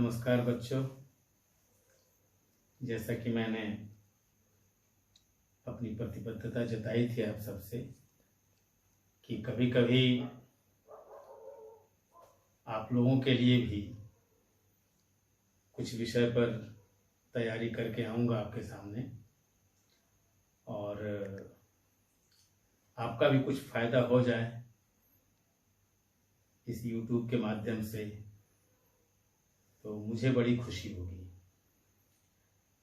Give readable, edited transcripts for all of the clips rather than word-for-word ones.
नमस्कार बच्चों। जैसा कि मैंने अपनी प्रतिबद्धता जताई थी आप सबसे कि कभी कभी आप लोगों के लिए भी कुछ विषय पर तैयारी करके आऊँगा आपके सामने और आपका भी कुछ फ़ायदा हो जाए इस YouTube के माध्यम से, तो मुझे बड़ी खुशी होगी।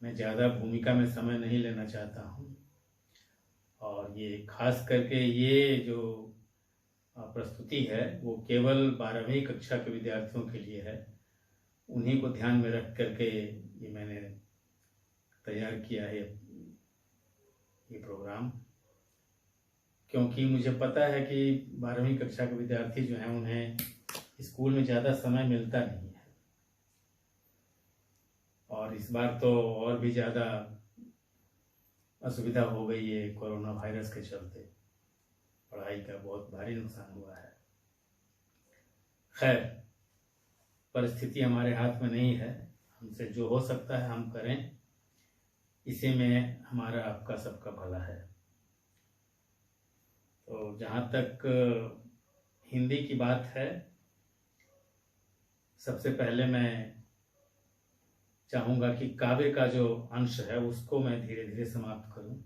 मैं ज़्यादा भूमिका में समय नहीं लेना चाहता हूँ और ये खास करके ये जो प्रस्तुति है वो केवल 12वीं कक्षा के विद्यार्थियों के लिए है। उन्हीं को ध्यान में रख करके ये मैंने तैयार किया है ये प्रोग्राम, क्योंकि मुझे पता है कि 12वीं कक्षा के विद्यार्थी जो हैं उन्हें स्कूल में ज़्यादा समय मिलता नहीं है और इस बार तो और भी ज़्यादा असुविधा हो गई है। कोरोना वायरस के चलते पढ़ाई का बहुत भारी नुकसान हुआ है। खैर, परिस्थिति हमारे हाथ में नहीं है, हमसे जो हो सकता है हम करें, इसी में हमारा आपका सबका भला है। तो जहाँ तक हिंदी की बात है, सबसे पहले मैं चाहूँगा कि काव्य का जो अंश है उसको मैं धीरे धीरे समाप्त करूँ।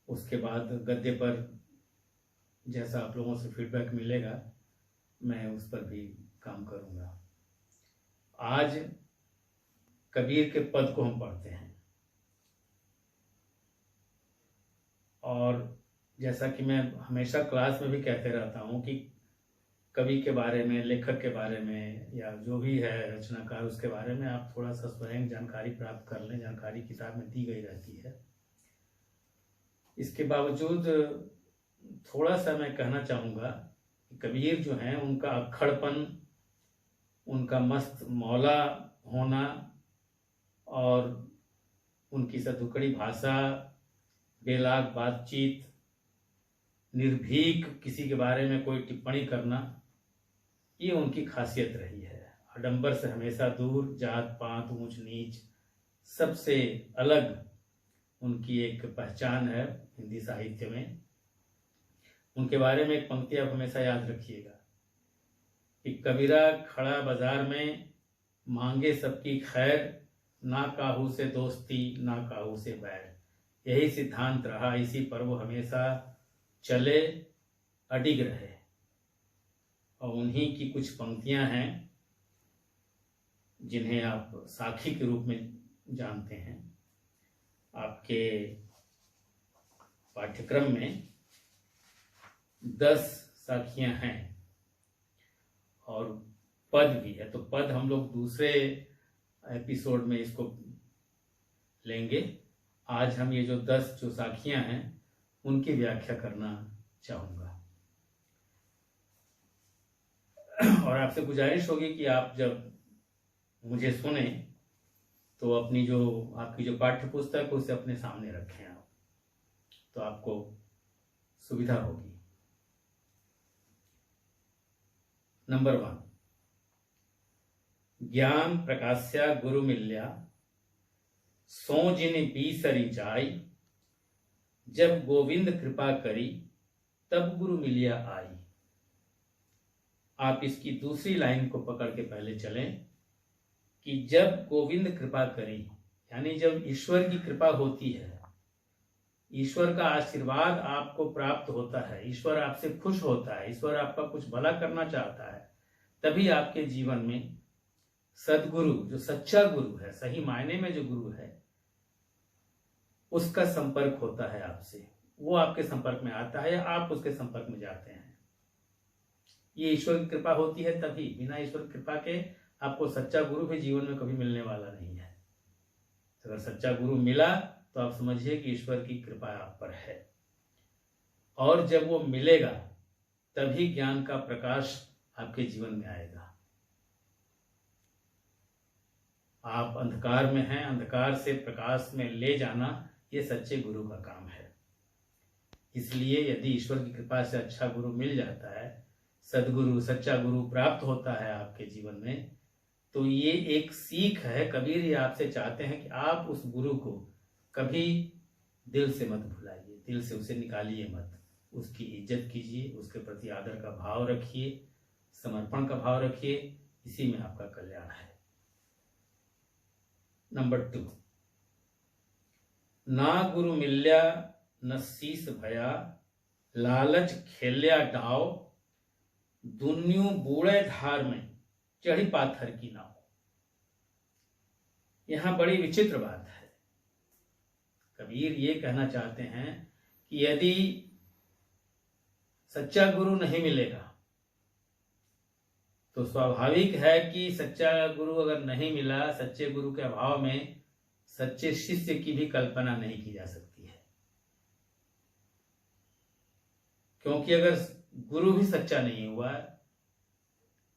उसके बाद गद्य पर जैसा आप लोगों से फीडबैक मिलेगा मैं उस पर भी काम करूँगा। आज कबीर के पद को हम पढ़ते हैं और जैसा कि मैं हमेशा क्लास में भी कहते रहता हूँ कि कवि के बारे में, लेखक के बारे में या जो भी है रचनाकार, उसके बारे में आप थोड़ा सा स्वयं जानकारी प्राप्त कर लें। जानकारी किताब में दी गई रहती है। इसके बावजूद थोड़ा सा मैं कहना चाहूँगा कि कबीर जो हैं उनका अक्खड़पन, उनका मस्त मौला होना और उनकी सदुकड़ी भाषा, बेलाग बातचीत, निर्भीक किसी के बारे में कोई टिप्पणी करना, ये उनकी खासियत रही है। आडंबर से हमेशा दूर, जात पात ऊंच नीच सबसे अलग उनकी एक पहचान है हिंदी साहित्य में। उनके बारे में एक पंक्ति आप हमेशा याद रखिएगा कि कबीरा खड़ा बाजार में मांगे सबकी खैर, ना काहू से दोस्ती ना काहू से बैर। यही सिद्धांत रहा, इसी पर वो हमेशा चले, अडिग रहे। और उन्हीं की कुछ पंक्तियां हैं जिन्हें आप साखी के रूप में जानते हैं। आपके पाठ्यक्रम में 10 साखियां हैं और पद भी है, तो पद हम लोग दूसरे एपिसोड में इसको लेंगे। आज हम ये जो 10 जो साखियां हैं उनकी व्याख्या करना चाहूँगा और आपसे गुजारिश होगी कि आप जब मुझे सुने तो अपनी जो आपकी जो पाठ्य पुस्तक है उसे अपने सामने रखें आप, तो आपको सुविधा होगी। नंबर 1, ज्ञान प्रकाश्या गुरु मिल्या, सो जिन बीसरी जाई, जब गोविंद कृपा करी तब गुरु मिलिया आई। आप इसकी दूसरी लाइन को पकड़ के पहले चलें कि जब गोविंद कृपा करी, यानी जब ईश्वर की कृपा होती है, ईश्वर का आशीर्वाद आपको प्राप्त होता है, ईश्वर आपसे खुश होता है, ईश्वर आपका कुछ भला करना चाहता है, तभी आपके जीवन में सदगुरु, जो सच्चा गुरु है, सही मायने में जो गुरु है, उसका संपर्क होता है आपसे। वो आपके संपर्क में आता है या आप उसके संपर्क में जाते हैं। ये ईश्वर की कृपा होती है तभी। बिना ईश्वर की कृपा के आपको सच्चा गुरु भी जीवन में कभी मिलने वाला नहीं है। अगर सच्चा गुरु मिला तो आप समझिए कि ईश्वर की कृपा आप पर है, और जब वो मिलेगा तभी ज्ञान का प्रकाश आपके जीवन में आएगा। आप अंधकार में हैं, अंधकार से प्रकाश में ले जाना ये सच्चे गुरु का काम है। इसलिए यदि ईश्वर की कृपा से अच्छा गुरु मिल जाता है, सदगुरु, सच्चा गुरु प्राप्त होता है आपके जीवन में, तो ये एक सीख है। कबीर ये आपसे चाहते हैं कि आप उस गुरु को कभी दिल से मत भुलाइए, दिल से उसे निकालिए मत। उसकी इज्जत कीजिए, उसके प्रति आदर का भाव रखिए, समर्पण का भाव रखिए, इसी में आपका कल्याण है। नंबर 2, ना गुरु मिल्या न शीस भया, लालच खेल्या डाव, दुन्यू बूढ़े धार में चढ़ी पाथर की नाव। यहां बड़ी विचित्र बात है। कबीर ये कहना चाहते हैं कि यदि सच्चा गुरु नहीं मिलेगा तो स्वाभाविक है कि सच्चा गुरु अगर नहीं मिला, सच्चे गुरु के अभाव में सच्चे शिष्य की भी कल्पना नहीं की जा सकती है। क्योंकि अगर गुरु भी सच्चा नहीं हुआ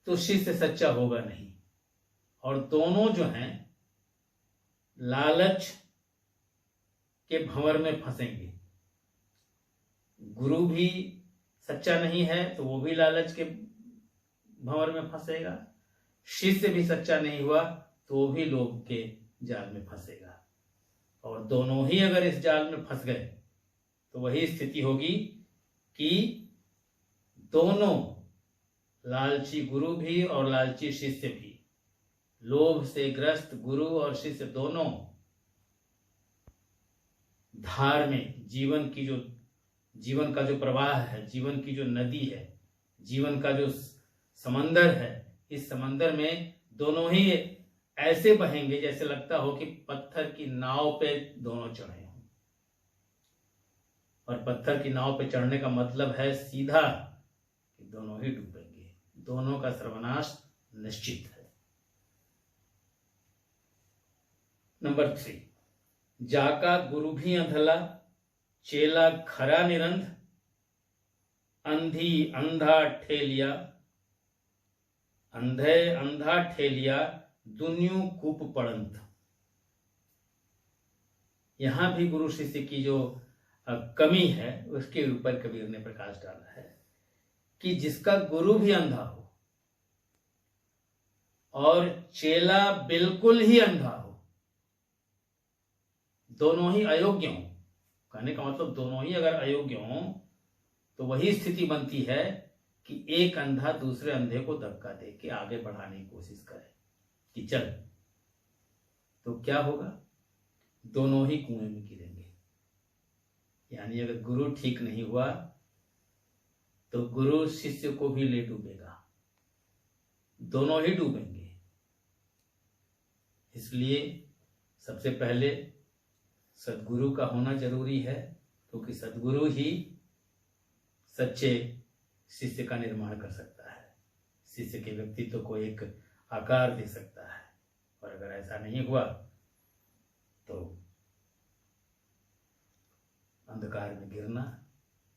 तो शिष्य सच्चा होगा नहीं, और दोनों जो हैं लालच के भंवर में फंसेंगे। गुरु भी सच्चा नहीं है तो वो भी लालच के भंवर में फंसेगा, शिष्य भी सच्चा नहीं हुआ तो वो भी लोभ के जाल में फंसेगा। और दोनों ही अगर इस जाल में फंस गए तो वही स्थिति होगी कि दोनों, लालची गुरु भी और लालची शिष्य भी, लोभ से ग्रस्त गुरु और शिष्य दोनों धार में, जीवन का जो प्रवाह है, जीवन की जो नदी है, जीवन का जो समंदर है, इस समंदर में दोनों ही ऐसे बहेंगे जैसे लगता हो कि पत्थर की नाव पे दोनों चढ़े हों। और पत्थर की नाव पे चढ़ने का मतलब है सीधा कि दोनों ही डूबेंगे, दोनों का सर्वनाश निश्चित है। नंबर 3, जाका गुरु भी अंधला, चेला खरा निरंध, अंधी अंधा ठेलिया, अंधे अंधा ठेलिया, दुन्यू कूप पड़ंत। यहां भी गुरु शिष्य की जो कमी है उसके ऊपर कबीर ने प्रकाश डाला है कि जिसका गुरु भी अंधा हो और चेला बिल्कुल ही अंधा हो, दोनों ही अयोग्य हों, कहने का मतलब दोनों ही अगर अयोग्य हों तो वही स्थिति बनती है कि एक अंधा दूसरे अंधे को धक्का दे के आगे बढ़ाने की कोशिश करे कि चल, तो क्या होगा, दोनों ही कुएं में गिरेंगे। यानी अगर गुरु ठीक नहीं हुआ तो गुरु शिष्य को भी ले डूबेगा, दोनों ही डूबेंगे। इसलिए सबसे पहले सद्गुरु का होना जरूरी है, क्योंकि सद्गुरु ही सच्चे शिष्य का निर्माण कर सकता है, शिष्य के व्यक्तित्व को एक आकार दे सकता है। और अगर ऐसा नहीं हुआ तो अंधकार में गिरना,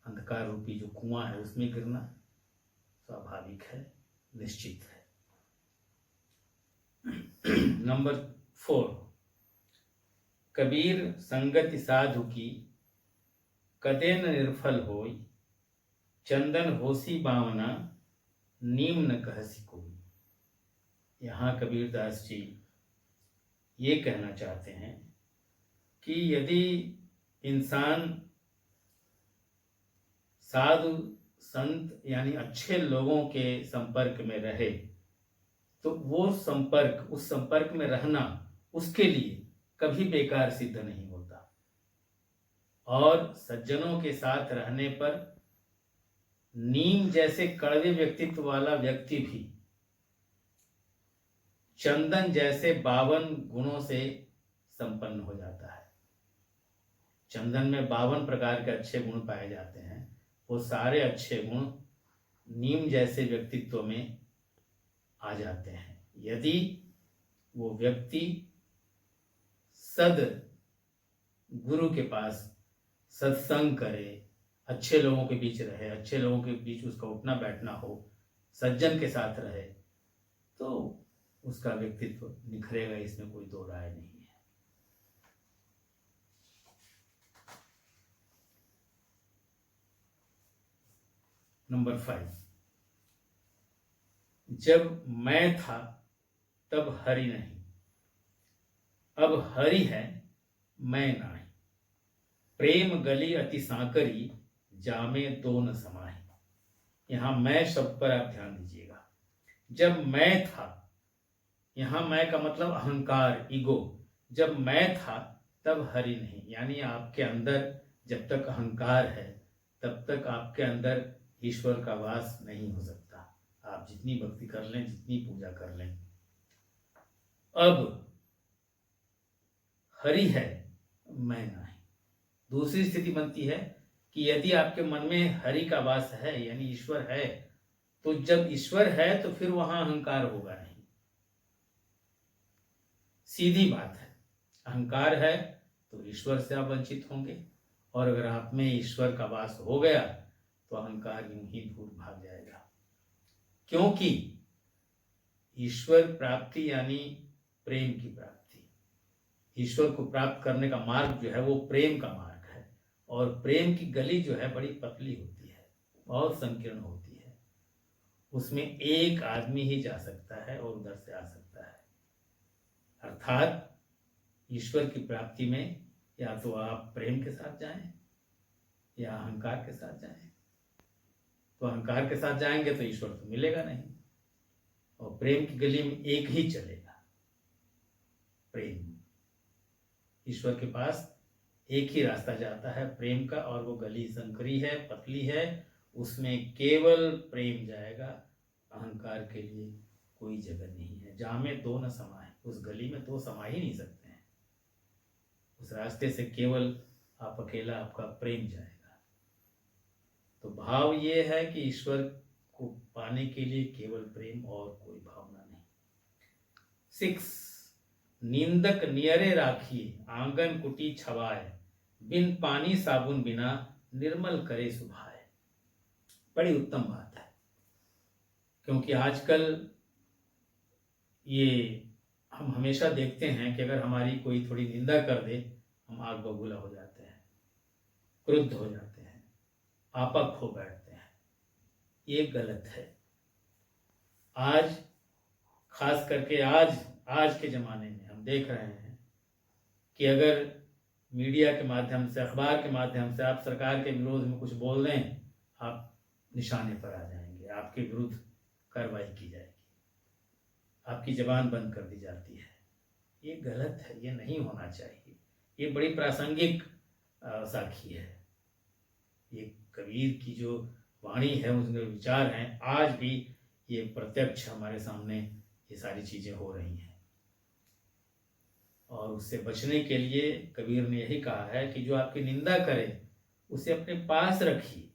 अंधकार रूपी जो कुआं है उसमें गिरना स्वाभाविक है, निश्चित है। नंबर 4, कबीर संगति साधु की, कदे न निर्फल होई, चंदन होसी बावना, नीम न कहसी कोई। यहाँ कबीरदास जी ये कहना चाहते हैं कि यदि इंसान साधु संत यानी अच्छे लोगों के संपर्क में रहे तो वो संपर्क, उस संपर्क में रहना उसके लिए कभी बेकार सिद्ध नहीं होता। और सज्जनों के साथ रहने पर नीम जैसे कड़वे व्यक्तित्व वाला व्यक्ति भी चंदन जैसे 52 गुणों से संपन्न हो जाता है। चंदन में 52 प्रकार के अच्छे गुण पाए जाते हैं, वो सारे अच्छे गुण नीम जैसे व्यक्तित्व में आ जाते हैं यदि वो व्यक्ति सद गुरु के पास सत्संग करे, अच्छे लोगों के बीच रहे, अच्छे लोगों के बीच उसका उठना बैठना हो, सज्जन के साथ रहे, तो उसका व्यक्तित्व निखरेगा, इसमें कोई दो राय नहीं है। नंबर 5, जब मैं था तब हरि नहीं, अब हरि है मैं नाही। प्रेम गली अति सांकरी, जामे दो न समाही। यहां मैं शब्द पर आप ध्यान दीजिएगा। जब मैं था, यहां मैं का मतलब अहंकार, ईगो। जब मैं था तब हरि नहीं, यानी आपके अंदर जब तक अहंकार है तब तक आपके अंदर ईश्वर का वास नहीं हो सकता। आप जितनी भक्ति कर लें, जितनी पूजा कर लें। अब हरि है मैं नहीं। दूसरी स्थिति बनती है कि यदि आपके मन में हरि का वास है यानी ईश्वर है, तो जब ईश्वर है तो फिर वहां अहंकार होगा नहीं। सीधी बात है, अहंकार है तो ईश्वर से आप वंचित होंगे, और अगर आप में ईश्वर का वास हो गया तो अहंकार यूं ही दूर भाग जाएगा। क्योंकि ईश्वर प्राप्ति यानी प्रेम की प्राप्ति। ईश्वर को प्राप्त करने का मार्ग जो है वो प्रेम का मार्ग है, और प्रेम की गली जो है बड़ी पतली होती है, बहुत संकीर्ण होती है। उसमें एक आदमी ही जा सकता है और उधर से आ सकता है। अर्थात ईश्वर की प्राप्ति में या तो आप प्रेम के साथ जाएं या अहंकार के साथ जाएं। तो अहंकार के साथ जाएंगे तो ईश्वर तो मिलेगा नहीं, और प्रेम की गली में एक ही चलेगा, प्रेम। ईश्वर के पास एक ही रास्ता जाता है प्रेम का, और वो गली संकरी है, पतली है, उसमें केवल प्रेम जाएगा। अहंकार के लिए कोई जगह नहीं है। जहां में दो न समाए, उस गली में दो समा ही नहीं सकते हैं। उस रास्ते से केवल आप अकेला, आपका प्रेम जाएगा। तो भाव ये है कि ईश्वर को पाने के लिए केवल प्रेम और कोई भावना नहीं। 6 निंदक नियरे राखिए, आंगन कुटी छवाए, बिन पानी साबुन बिना निर्मल करे सुभाए। बड़ी उत्तम बात है, क्योंकि आजकल ये हम हमेशा देखते हैं कि अगर हमारी कोई थोड़ी निंदा कर दे, हम आग बबूला हो जाते हैं, क्रुद्ध हो जाते हैं, आपक हो बैठते हैं। ये गलत है। आज खास करके आज के ज़माने में हम देख रहे हैं कि अगर मीडिया के माध्यम से, अखबार के माध्यम से आप सरकार के विरोध में कुछ बोल दें, आप निशाने पर आ जाएंगे, आपके विरुद्ध कार्रवाई की जाएगी, आपकी जबान बंद कर दी जाती है। ये गलत है, ये नहीं होना चाहिए। ये बड़ी प्रासंगिक साखी है। ये कबीर की जो वाणी है, उसके विचार हैं, आज भी ये प्रत्यक्ष हमारे सामने ये सारी चीज़ें हो रही हैं। और उससे बचने के लिए कबीर ने यही कहा है कि जो आपकी निंदा करे उसे अपने पास रखिए।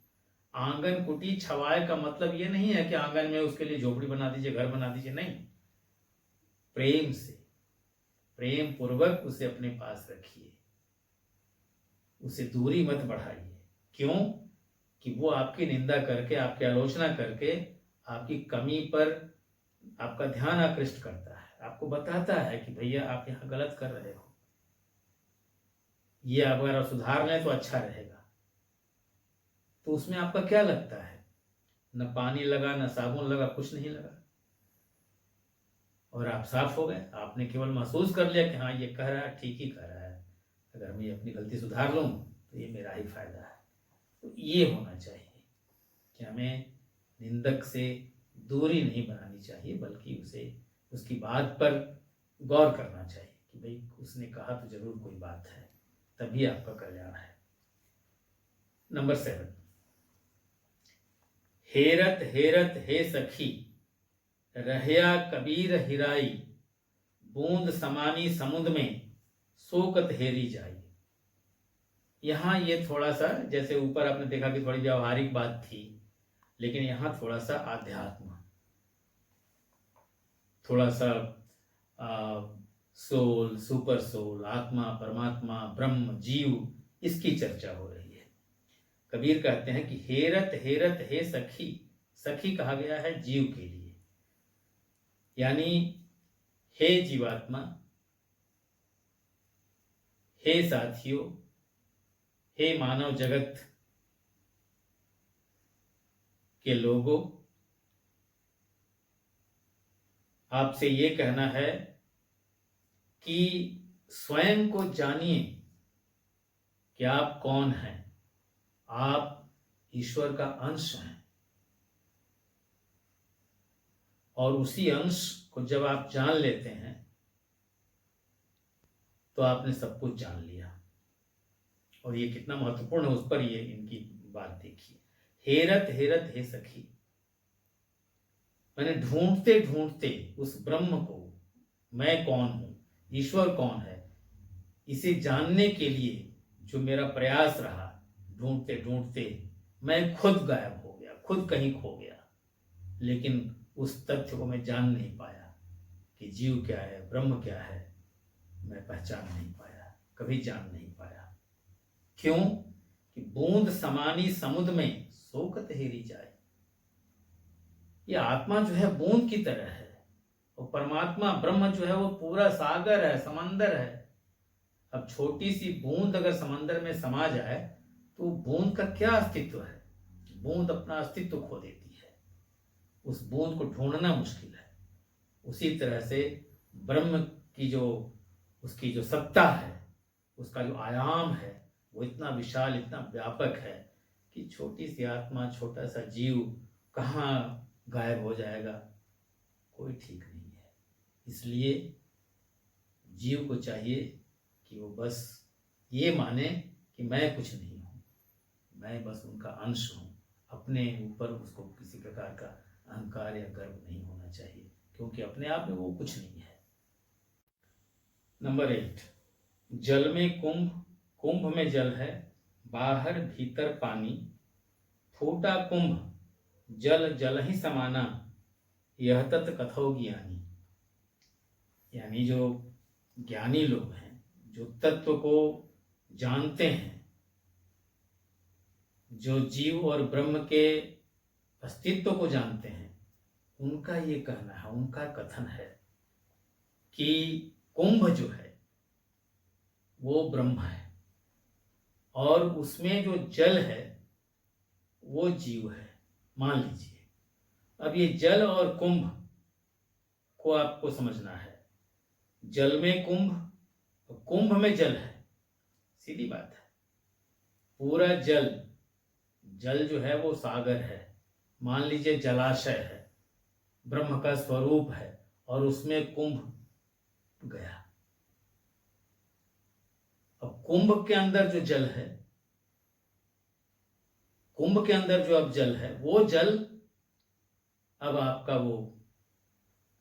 आंगन कुटी छवाए का मतलब ये नहीं है कि आंगन में उसके लिए झोपड़ी बना दीजिए, घर बना दीजिए, नहीं। प्रेम से, प्रेम पूर्वक उसे अपने पास रखिए, उसे दूरी मत बढ़ाइए। क्यों? कि वो आपकी निंदा करके, आपकी आलोचना करके आपकी कमी पर आपका ध्यान आकृष्ट करता है, आपको बताता है कि भैया आप यहाँ गलत कर रहे हो, ये अगर आप सुधार लें तो अच्छा रहेगा। तो उसमें आपका क्या लगता है? न पानी लगा, न साबुन लगा, कुछ नहीं लगा, और आप साफ हो गए। आपने केवल महसूस कर लिया कि हाँ ये कह रहा है, ठीक ही कह रहा है, अगर मैं अपनी गलती सुधार लूँ तो ये मेरा ही फायदा है। तो ये होना चाहिए कि हमें निंदक से दूरी नहीं बनानी चाहिए, बल्कि उसे उसकी बात पर गौर करना चाहिए कि भाई उसने कहा तो जरूर कोई बात है, तभी आपका कल्याण है। नंबर 7 हेरत हेरत हे सखी, रहया कबीर हिराई, बूंद समानी समुद्र में सोकत हेरी जाई। यहाँ ये थोड़ा सा, जैसे ऊपर आपने देखा कि थोड़ी व्यावहारिक बात थी, लेकिन यहाँ थोड़ा सा आध्यात्म, थोड़ा सा सोल, सुपर सोल, आत्मा, परमात्मा, ब्रह्म, जीव, इसकी चर्चा हो रही है। कबीर कहते हैं कि हेरत हेरत हे सखी, सखी कहा गया है जीव के लिए, यानी हे जीवात्मा, हे साथियों, हे मानव जगत के लोगों, आपसे ये कहना है कि स्वयं को जानिए कि आप कौन हैं। आप ईश्वर का अंश हैं, और उसी अंश को जब आप जान लेते हैं तो आपने सब कुछ जान लिया। और ये कितना महत्वपूर्ण है, उस पर ये इनकी बात देखिए। हेरत हेरत हे सखी, मैंने ढूंढते ढूंढते उस ब्रह्म को, मैं कौन हूं, ईश्वर कौन है, इसे जानने के लिए जो मेरा प्रयास रहा, ढूंढते ढूंढते मैं खुद गायब हो गया, खुद कहीं खो गया। लेकिन उस तथ्य को मैं जान नहीं पाया कि जीव क्या है, ब्रह्म क्या है, मैं पहचान नहीं पाया, कभी जान नहीं पाया। क्यों? कि बूंद समानी समुद्र में सोकत हेरी जाए। ये आत्मा जो है बूंद की तरह है, और परमात्मा ब्रह्म जो है वो पूरा सागर है, समंदर है। अब छोटी सी बूंद अगर समंदर में समा जाए तो बूंद का क्या अस्तित्व है? बूंद अपना अस्तित्व खो देती है, उस बूंद को ढूंढना मुश्किल है। उसी तरह से ब्रह्म की जो उसकी जो सत्ता है, उसका जो आयाम है, वो इतना विशाल, इतना व्यापक है कि छोटी सी आत्मा, छोटा सा जीव कहाँ गायब हो जाएगा, कोई ठीक नहीं है। इसलिए जीव को चाहिए कि वो बस ये माने कि मैं कुछ नहीं हूँ, मैं बस उनका अंश हूँ। अपने ऊपर उसको किसी प्रकार का अहंकार या गर्व नहीं होना चाहिए, क्योंकि अपने आप में वो कुछ नहीं है। नंबर 8, जल में कुंभ, कुंभ में जल है, बाहर भीतर पानी, फूटा कुंभ जल जल ही समाना, यह तत् कथो ज्ञानी। यानी जो ज्ञानी लोग हैं, जो तत्व को जानते हैं, जो जीव और ब्रह्म के अस्तित्व को जानते हैं, उनका ये कहना है, उनका कथन है कि कुंभ जो है वो ब्रह्म है, और उसमें जो जल है वो जीव है। मान लीजिए, अब ये जल और कुंभ को आपको समझना है। जल में कुंभ, कुंभ में जल है, सीधी बात है। पूरा जल, जल जो है वो सागर है, मान लीजिए जलाशय है, ब्रह्म का स्वरूप है, और उसमें कुंभ गया। अब कुंभ के अंदर जो जल है, कुंभ के अंदर जो अब जल है, वो जल अब आपका वो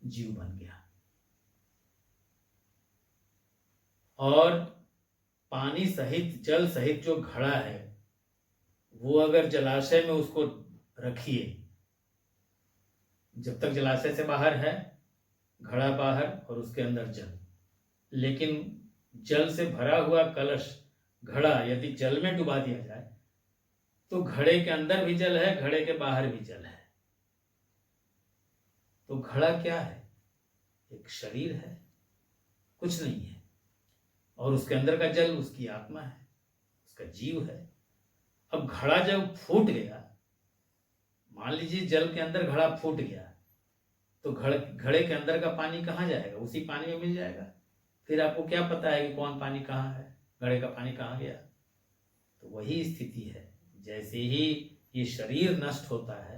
जीव बन गया। और पानी सहित, जल सहित जो घड़ा है, वो अगर जलाशय में उसको रखिए, जब तक जलाशय से बाहर है, घड़ा बाहर और उसके अंदर जल, लेकिन जल से भरा हुआ कलश, घड़ा यदि जल में डुबा दिया जाए तो घड़े के अंदर भी जल है, घड़े के बाहर भी जल है। तो घड़ा क्या है? एक शरीर है, कुछ नहीं है। और उसके अंदर का जल उसकी आत्मा है, उसका जीव है। अब घड़ा जब फूट गया, मान लीजिए जल के अंदर घड़ा फूट गया, तो घड़े के अंदर का पानी कहाँ जाएगा? उसी पानी में मिल जाएगा। फिर आपको क्या पता है कि कौन पानी कहाँ है, घड़े का पानी कहाँ गया? तो वही स्थिति है। जैसे ही ये शरीर नष्ट होता है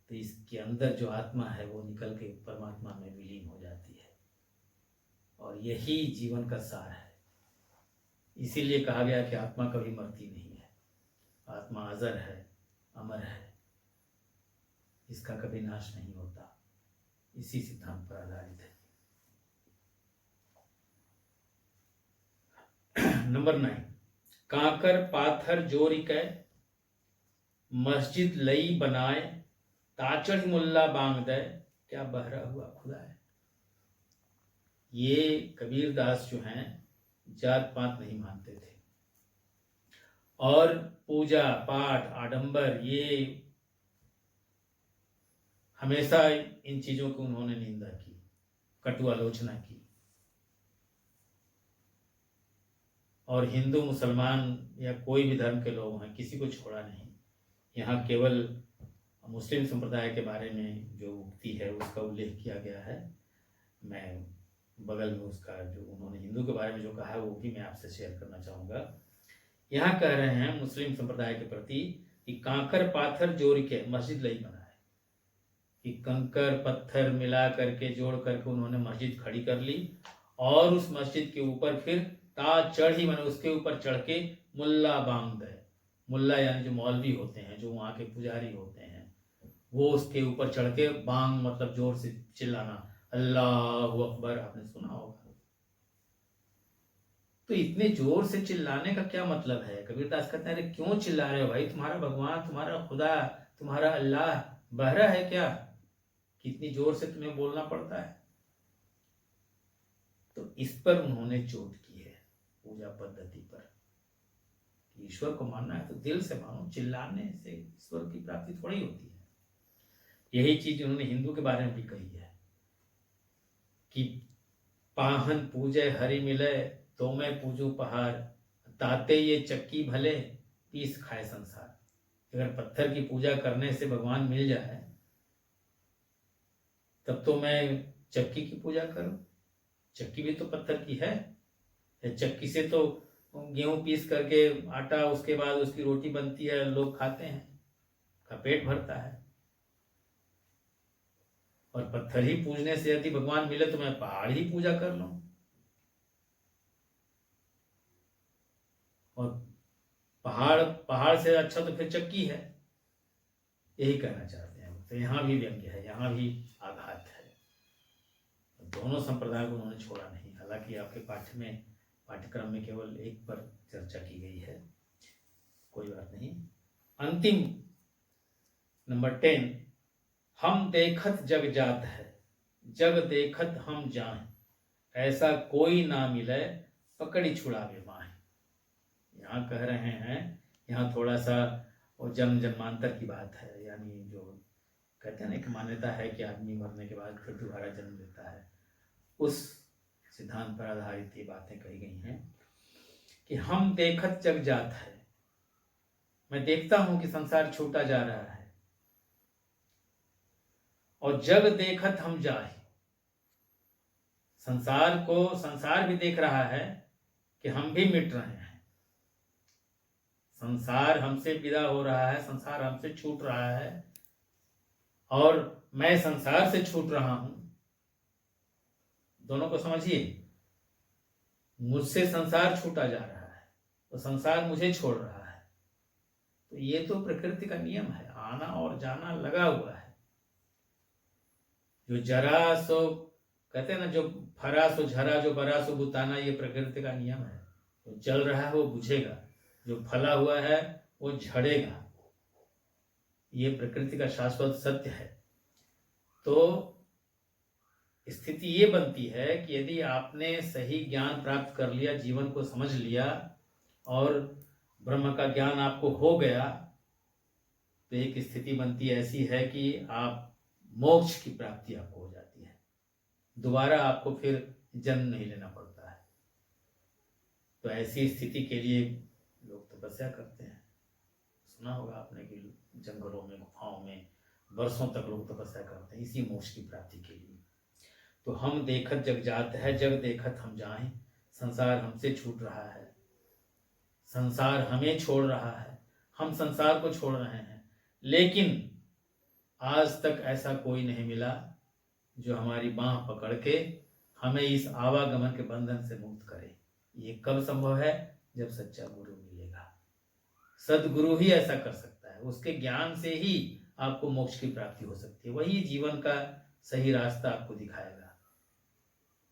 तो इसके अंदर जो आत्मा है वो निकल के परमात्मा में विलीन हो जाती है, और यही जीवन का सार है। इसीलिए कहा गया कि आत्मा कभी मरती नहीं है, आत्मा अजर है, अमर है, इसका कभी नाश नहीं होता। इसी सिद्धांत पर आधारित है। नंबर 9, काकर पाथर जोरी कै, मस्जिद लई बनाए, ताचड़ मुल्ला बांग दे, क्या बहरा हुआ खुदा है। ये कबीरदास जो हैं जात पात नहीं मानते थे, और पूजा पाठ आडंबर ये हमेशा इन चीजों को उन्होंने निंदा की, कटु आलोचना की। और हिंदू मुसलमान या कोई भी धर्म के लोग हैं, किसी को छोड़ा नहीं। यहाँ केवल मुस्लिम संप्रदाय के बारे में जो उक्ति है उसका उल्लेख किया गया है। मैं बगल में उसका जो उन्होंने हिंदू के बारे में जो कहा है वो भी मैं आपसे शेयर करना चाहूँगा। यहाँ कह रहे हैं मुस्लिम संप्रदाय के प्रति कि कांकर पाथर जोड़ के मस्जिद लई बना है, कि कंकर पत्थर मिला करके जोड़ करके उन्होंने मस्जिद खड़ी कर ली, और उस मस्जिद के ऊपर फिर ताज चढ़ ही, मैंने उसके ऊपर चढ़ के मुल्ला बांग दे, मुल्ला यानी जो मौलवी होते हैं, जो वहाँ के पुजारी होते हैं, वो उसके ऊपर चढ़ के बांग मतलब जोर से चिल्लाना, अल्लाहु अकबर, आपने सुना होगा। तो इतने जोर से चिल्लाने का क्या मतलब है? कबीरदास कहते हैं अरे क्यों चिल्ला रहे हो भाई, तुम्हारा भगवान, तुम्हारा खुदा, तुम्हारा अल्लाह बहरा है क्या, कितनी जोर से तुम्हें बोलना पड़ता है? तो इस पर उन्होंने चोट की है, पूजा पद्धति पर। ईश्वर को मानना है तो दिल से मानो, चिल्लाने से ईश्वर की प्राप्ति थोड़ी होती है। यही चीज उन्होंने हिंदू के बारे में भी कही है कि पाहन पूजे हरि मिले तो मैं पूजू पहाड़, ताते ये चक्की भले पीस खाए संसार। अगर पत्थर की पूजा करने से भगवान मिल जाए तब तो मैं चक्की की पूजा करूं, चक्की भी तो पत्थर की है। चक्की से तो गेहूं पीस करके आटा, उसके बाद उसकी रोटी बनती है, लोग खाते हैं, का पेट भरता है। और पत्थर ही पूजने से यदि भगवान मिले तो मैं पहाड़ ही पूजा कर लूं। और पहाड़ पहाड़ से अच्छा तो फिर चक्की है, यही कहना चाहते हैं। तो यहाँ भी व्यंग्य है, यहाँ भी आघात है। दोनों संप्रदाय को उन्होंने छोड़ा नहीं। हालांकि आपके पाठ्यक्रम में केवल एक पर चर्चा की गई है, कोई बात नहीं। अंतिम नंबर 10, हम देखत जग जात है, जग देखत हम जाए, ऐसा कोई ना मिले पकड़ी छुड़ावे माहे। यहाँ कह रहे हैं, यहाँ थोड़ा सा वो जन्म जन्मांतर की बात है, यानी जो कहते हैं ना, एक मान्यता है कि आदमी मरने के बाद फिर दोबारा जन्म लेता है, उस सिद्धांत पर आधारित ये बातें कही गई हैं कि हम देखत जग जात है, मैं देखता हूं कि संसार छूटा जा रहा है, और जग देखत हम जाए, संसार भी देख रहा है कि हम भी मिट रहे हैं, संसार हमसे विदा हो रहा है, संसार हमसे छूट रहा है, और मैं संसार से छूट रहा हूं। दोनों को समझिए, मुझसे संसार छूटा जा रहा है तो संसार मुझे छोड़ रहा है। तो ये तो प्रकृति का नियम है, आना और जाना लगा हुआ है। जो जरा सो कहते हैं ना, जो फरा सो झरा, जो बरा सो बुताना, ये प्रकृति का नियम है। जो जल रहा है वो बुझेगा, जो फला हुआ है वो झड़ेगा, ये प्रकृति का शाश्वत सत्य है। तो स्थिति ये बनती है कि यदि आपने सही ज्ञान प्राप्त कर लिया, जीवन को समझ लिया और ब्रह्म का ज्ञान आपको हो गया, तो एक स्थिति बनती ऐसी है कि आप मोक्ष की प्राप्ति आपको हो जाती है, दोबारा आपको फिर जन्म नहीं लेना पड़ता है। तो ऐसी स्थिति के लिए लोग तपस्या करते हैं। सुना होगा आपने कि जंगलों में, गुफाओं में वर्षों तक लोग तपस्या करते हैं इसी मोक्ष की प्राप्ति के लिए। तो हम देखत जग जात है, जग देखत हम जाएं, संसार हमसे छूट रहा है, संसार हमें छोड़ रहा है, हम संसार को छोड़ रहे हैं। लेकिन आज तक ऐसा कोई नहीं मिला जो हमारी बांह पकड़ के हमें इस आवागमन के बंधन से मुक्त करे। ये कब संभव है? जब सच्चा गुरु मिलेगा। सदगुरु ही ऐसा कर सकता है, उसके ज्ञान से ही आपको मोक्ष की प्राप्ति हो सकती है। वही जीवन का सही रास्ता आपको दिखाएगा,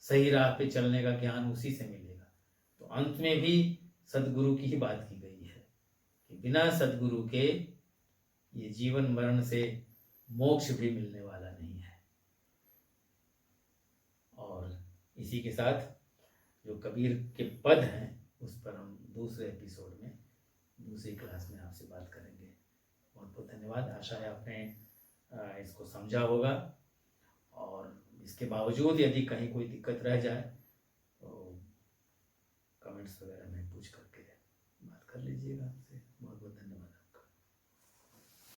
सही राह पे चलने का ज्ञान उसी से मिलेगा। तो अंत में भी सदगुरु की ही बात की गई है कि बिना सदगुरु के ये जीवन मरण से मोक्ष भी मिलने वाला नहीं है। और इसी के साथ जो कबीर के पद हैं उस पर हम दूसरे एपिसोड में, दूसरी क्लास में आपसे बात करेंगे। बहुत बहुत धन्यवाद। आशा है आपने इसको समझा होगा, और इसके बावजूद यदि कहीं कोई दिक्कत रह जाए तो कमेंट्स वगैरह में पूछ करके बात कर लीजिएगा।